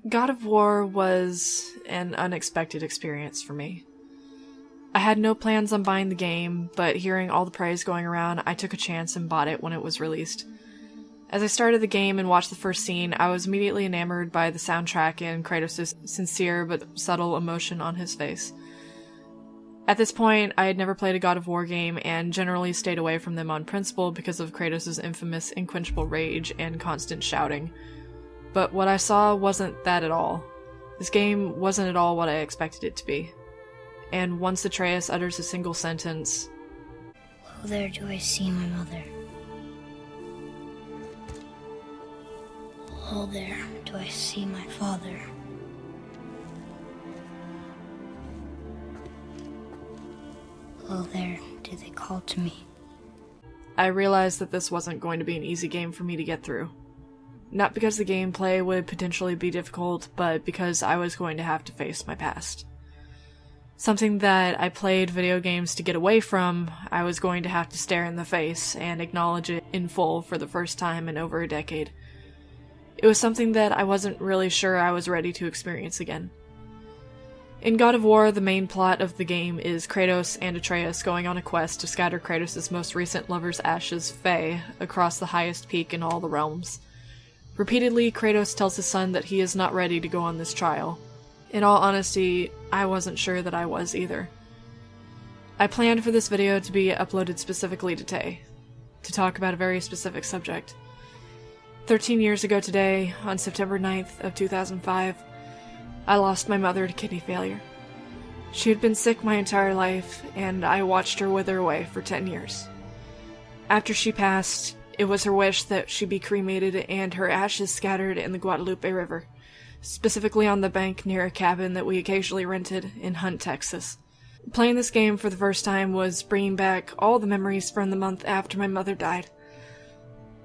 God of War was an unexpected experience for me. I had no plans on buying the game, but hearing all the praise going around, I took a chance and bought it when it was released. As I started the game and watched the first scene, I was immediately enamored by the soundtrack and Kratos' sincere but subtle emotion on his face. At this point, I had never played a God of War game and generally stayed away from them on principle because of Kratos' infamous unquenchable rage and constant shouting. But what I saw wasn't that at all. This game wasn't at all what I expected it to be. And once Atreus utters a single sentence, "Oh, there do I see my mother. Oh, there do I see my father. Oh, there do they call to me." I realized that this wasn't going to be an easy game for me to get through. Not because the gameplay would potentially be difficult, but because I was going to have to face my past. Something that I played video games to get away from, I was going to have to stare in the face and acknowledge it in full for the first time in over a decade. It was something that I wasn't really sure I was ready to experience again. In God of War, the main plot of the game is Kratos and Atreus going on a quest to scatter Kratos' most recent lover's ashes, Faye, across the highest peak in all the realms. Repeatedly, Kratos tells his son that he is not ready to go on this trial. In all honesty, I wasn't sure that I was either. I planned for this video to be uploaded specifically today, to talk about a very specific subject. 13 years ago today, on September 9th of 2005, I lost my mother to kidney failure. She had been sick my entire life, and I watched her wither away for 10 years. After she passed, it was her wish that she be cremated and her ashes scattered in the Guadalupe River, specifically on the bank near a cabin that we occasionally rented in Hunt, Texas. Playing this game for the first time was bringing back all the memories from the month after my mother died.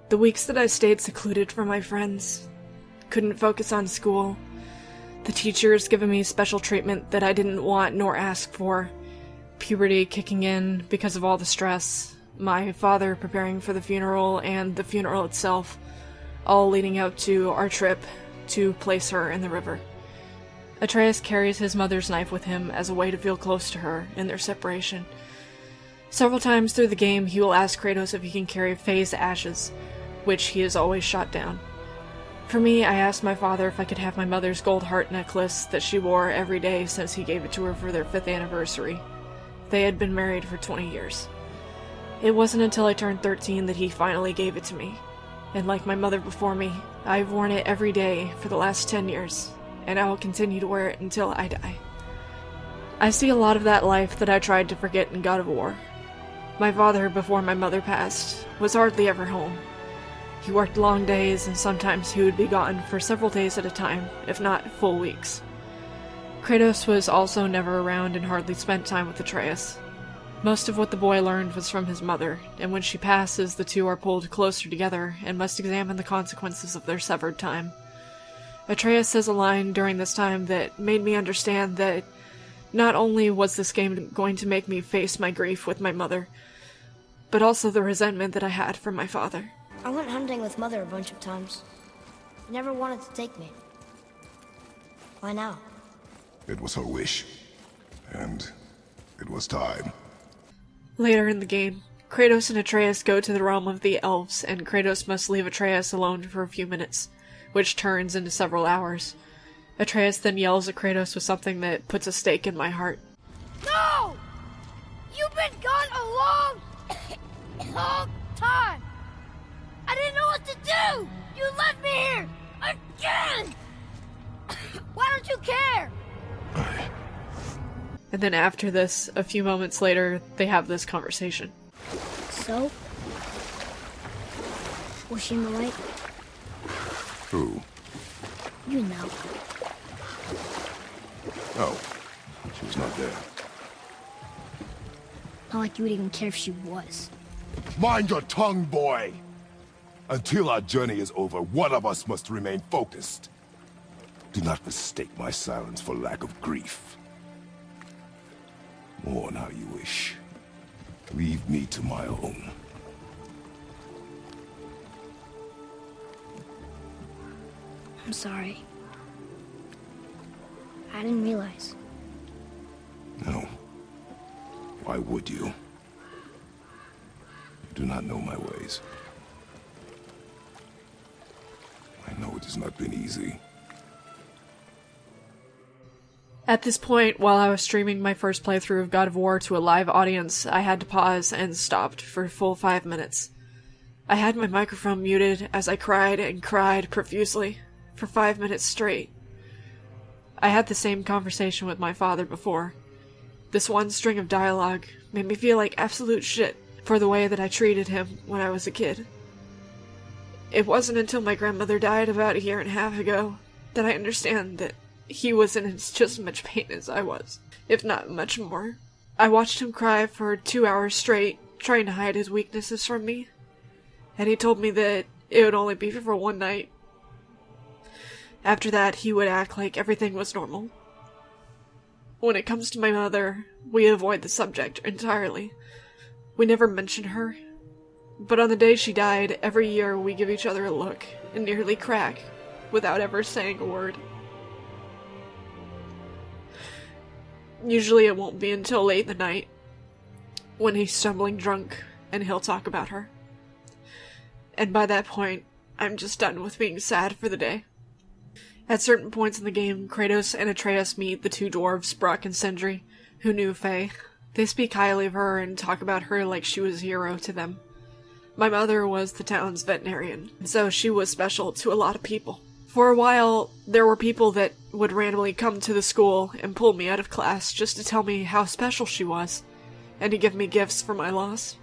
The weeks that I stayed secluded from my friends, couldn't focus on school, the teachers giving me special treatment that I didn't want nor ask for, puberty kicking in because of all the stress, my father preparing for the funeral and the funeral itself, all leading up to our trip to place her in the river. Atreus carries his mother's knife with him as a way to feel close to her in their separation. Several times through the game, he will ask Kratos if he can carry Faye's ashes, which he has always shot down. For me, I asked my father if I could have my mother's gold heart necklace that she wore every day since he gave it to her for their 5th anniversary. They had been married for 20 years. It wasn't until I turned 13 that he finally gave it to me, and like my mother before me, I've worn it every day for the last 10 years, and I will continue to wear it until I die. I see a lot of that life that I tried to forget in God of War. My father, before my mother passed, was hardly ever home. He worked long days, and sometimes he would be gone for several days at a time, if not full weeks. Kratos was also never around and hardly spent time with Atreus. Most of what the boy learned was from his mother, and when she passes, the two are pulled closer together and must examine the consequences of their severed time. Atreus says a line during this time that made me understand that not only was this game going to make me face my grief with my mother, but also the resentment that I had for my father. I went hunting with Mother a bunch of times. She never wanted to take me. Why now? It was her wish. And it was time. Later in the game, Kratos and Atreus go to the realm of the elves, and Kratos must leave Atreus alone for a few minutes, which turns into several hours. Atreus then yells at Kratos with something that puts a stake in my heart. No! You've been gone a long time! I didn't know what to do! You left me here! Again! Why don't you care? And then after this, a few moments later, they have this conversation. So? Was she in the light? Who? You know. Oh, she was not there. Not like you would even care if she was. Mind your tongue, boy! Until our journey is over, one of us must remain focused. Do not mistake my silence for lack of grief. Mourn how you wish. Leave me to my own. I'm sorry. I didn't realize. No. Why would you? You do not know my ways. I know it has not been easy. At this point, while I was streaming my first playthrough of God of War to a live audience, I had to pause and stopped for a full 5 minutes. I had my microphone muted as I cried and cried profusely for 5 minutes straight. I had the same conversation with my father before. This one string of dialogue made me feel like absolute shit for the way that I treated him when I was a kid. It wasn't until my grandmother died about a year and a half ago that I understand that he was in just as much pain as I was, if not much more. I watched him cry for 2 hours straight, trying to hide his weaknesses from me, and he told me that it would only be for one night. After that, he would act like everything was normal. When it comes to my mother, we avoid the subject entirely. We never mention her. But on the day she died, every year we give each other a look and nearly crack without ever saying a word. Usually it won't be until late in the night, when he's stumbling drunk and he'll talk about her. And by that point, I'm just done with being sad for the day. At certain points in the game, Kratos and Atreus meet the two dwarves, Brock and Sindri, who knew Faye. They speak highly of her and talk about her like she was a hero to them. My mother was the town's veterinarian, so she was special to a lot of people. For a while, there were people that would randomly come to the school and pull me out of class just to tell me how special she was, and to give me gifts for my loss.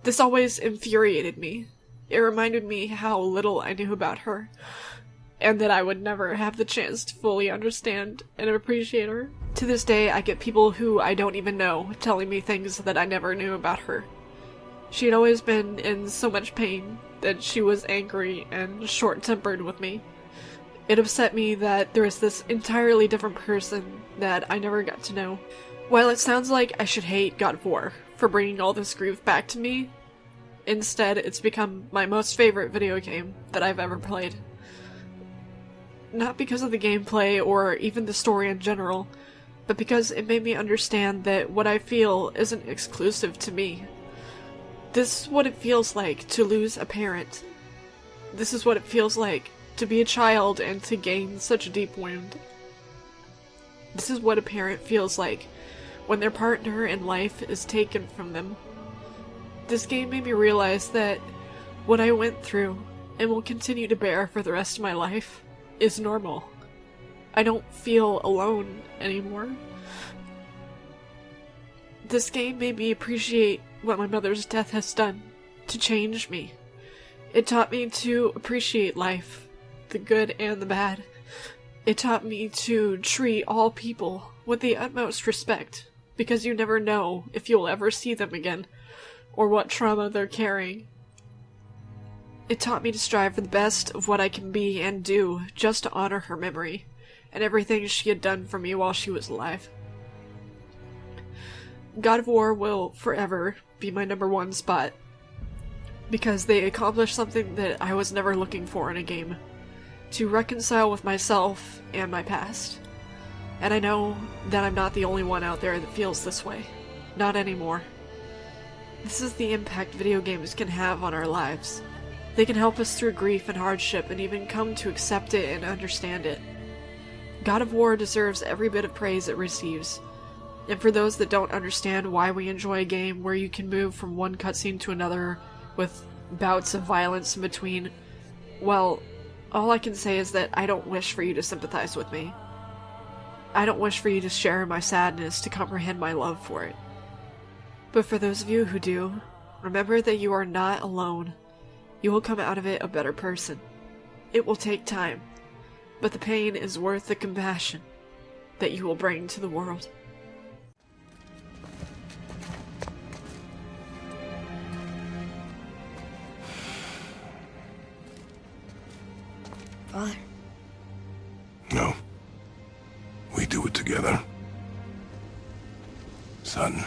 This always infuriated me. It reminded me how little I knew about her, and that I would never have the chance to fully understand and appreciate her. To this day, I get people who I don't even know telling me things that I never knew about her. She had always been in so much pain that she was angry and short-tempered with me. It upset me that there is this entirely different person that I never got to know. While it sounds like I should hate God of War for bringing all this grief back to me, instead it's become my most favorite video game that I've ever played. Not because of the gameplay or even the story in general, but because it made me understand that what I feel isn't exclusive to me. This is what it feels like to lose a parent. This is what it feels like to be a child and to gain such a deep wound. This is what a parent feels like when their partner in life is taken from them. This game made me realize that what I went through and will continue to bear for the rest of my life is normal. I don't feel alone anymore. This game made me appreciate what my mother's death has done to change me. It taught me to appreciate life, the good and the bad. It taught me to treat all people with the utmost respect, because you never know if you'll ever see them again, or what trauma they're carrying. It taught me to strive for the best of what I can be and do, just to honor her memory, and everything she had done for me while she was alive. God of War will forever be my #1 spot, because they accomplished something that I was never looking for in a game, to reconcile with myself and my past. And I know that I'm not the only one out there that feels this way. Not anymore. This is the impact video games can have on our lives. They can help us through grief and hardship and even come to accept it and understand it. God of War deserves every bit of praise it receives. And for those that don't understand why we enjoy a game where you can move from one cutscene to another with bouts of violence in between, well, all I can say is that I don't wish for you to sympathize with me. I don't wish for you to share my sadness, to comprehend my love for it. But for those of you who do, remember that you are not alone. You will come out of it a better person. It will take time, but the pain is worth the compassion that you will bring to the world. Father. No. We do it together. Son.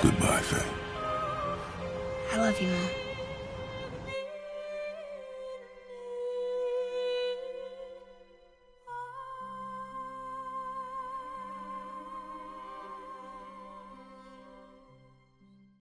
Goodbye, Faye. I love you, Mom.